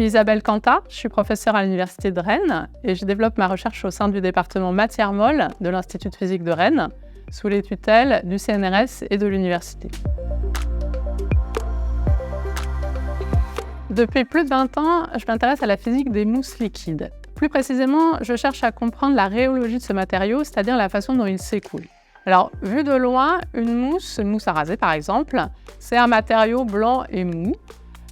suis Isabelle Cantat, je suis professeure à l'Université de Rennes et je développe ma recherche au sein du département matières molles de l'Institut de physique de Rennes, sous les tutelles du CNRS et de l'université. Depuis plus de 20 ans, je m'intéresse à la physique des mousses liquides. Plus précisément, je cherche à comprendre la rhéologie de ce matériau, c'est-à-dire la façon dont il s'écoule. Alors, vu de loin, une mousse à raser par exemple, c'est un matériau blanc et mou.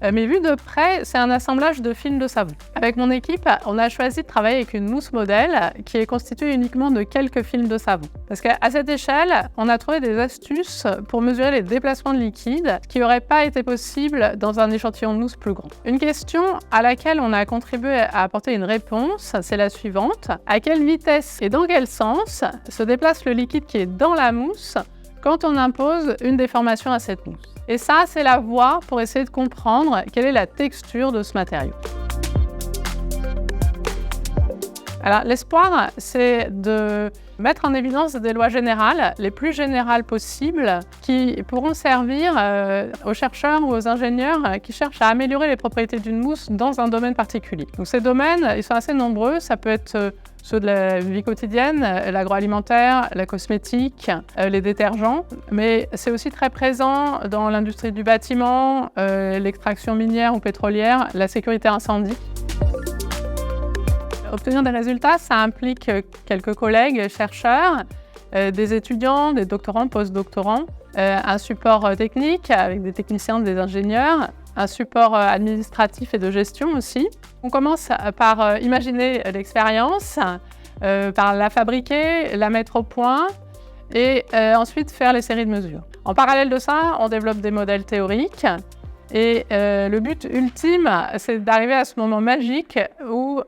Mais vu de près, c'est un assemblage de films de savon. Avec mon équipe, on a choisi de travailler avec une mousse modèle qui est constituée uniquement de quelques films de savon. Parce qu'à cette échelle, on a trouvé des astuces pour mesurer les déplacements de liquide, ce qui n'aurait pas été possible dans un échantillon de mousse plus grand. Une question à laquelle on a contribué à apporter une réponse, c'est la suivante. À quelle vitesse et dans quel sens se déplace le liquide qui est dans la mousse quand on impose une déformation à cette mousse? Et ça, c'est la voie pour essayer de comprendre quelle est la texture de ce matériau. Alors, l'espoir, c'est de mettre en évidence des lois générales, les plus générales possibles, qui pourront servir aux chercheurs ou aux ingénieurs qui cherchent à améliorer les propriétés d'une mousse dans un domaine particulier. Donc, ces domaines, ils sont assez nombreux. Ça peut être ceux de la vie quotidienne, l'agroalimentaire, la cosmétique, les détergents, mais c'est aussi très présent dans l'industrie du bâtiment, l'extraction minière ou pétrolière, la sécurité incendie. Obtenir des résultats, ça implique quelques collègues chercheurs, des étudiants, des doctorants, post-doctorants, un support technique avec des techniciens, des ingénieurs, un support administratif et de gestion aussi. On commence par imaginer l'expérience, par la fabriquer, la mettre au point et ensuite faire les séries de mesures. En parallèle de ça, on développe des modèles théoriques et le but ultime, c'est d'arriver à ce moment magique où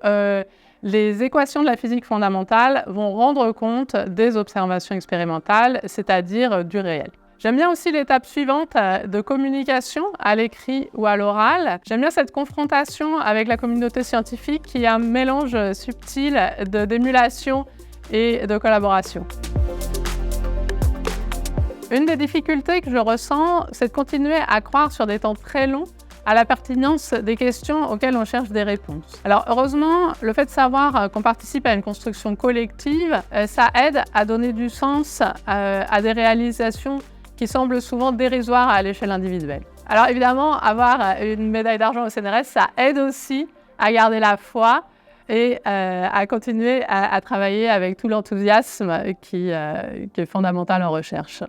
les équations de la physique fondamentale vont rendre compte des observations expérimentales, c'est-à-dire du réel. J'aime bien aussi l'étape suivante de communication à l'écrit ou à l'oral. J'aime bien cette confrontation avec la communauté scientifique qui est un mélange subtil d'émulation et de collaboration. Une des difficultés que je ressens, c'est de continuer à croire sur des temps très longs à la pertinence des questions auxquelles on cherche des réponses. Alors heureusement, le fait de savoir qu'on participe à une construction collective, ça aide à donner du sens à des réalisations qui semblent souvent dérisoires à l'échelle individuelle. Alors évidemment, avoir une médaille d'argent au CNRS, ça aide aussi à garder la foi et à continuer à travailler avec tout l'enthousiasme qui est fondamental en recherche.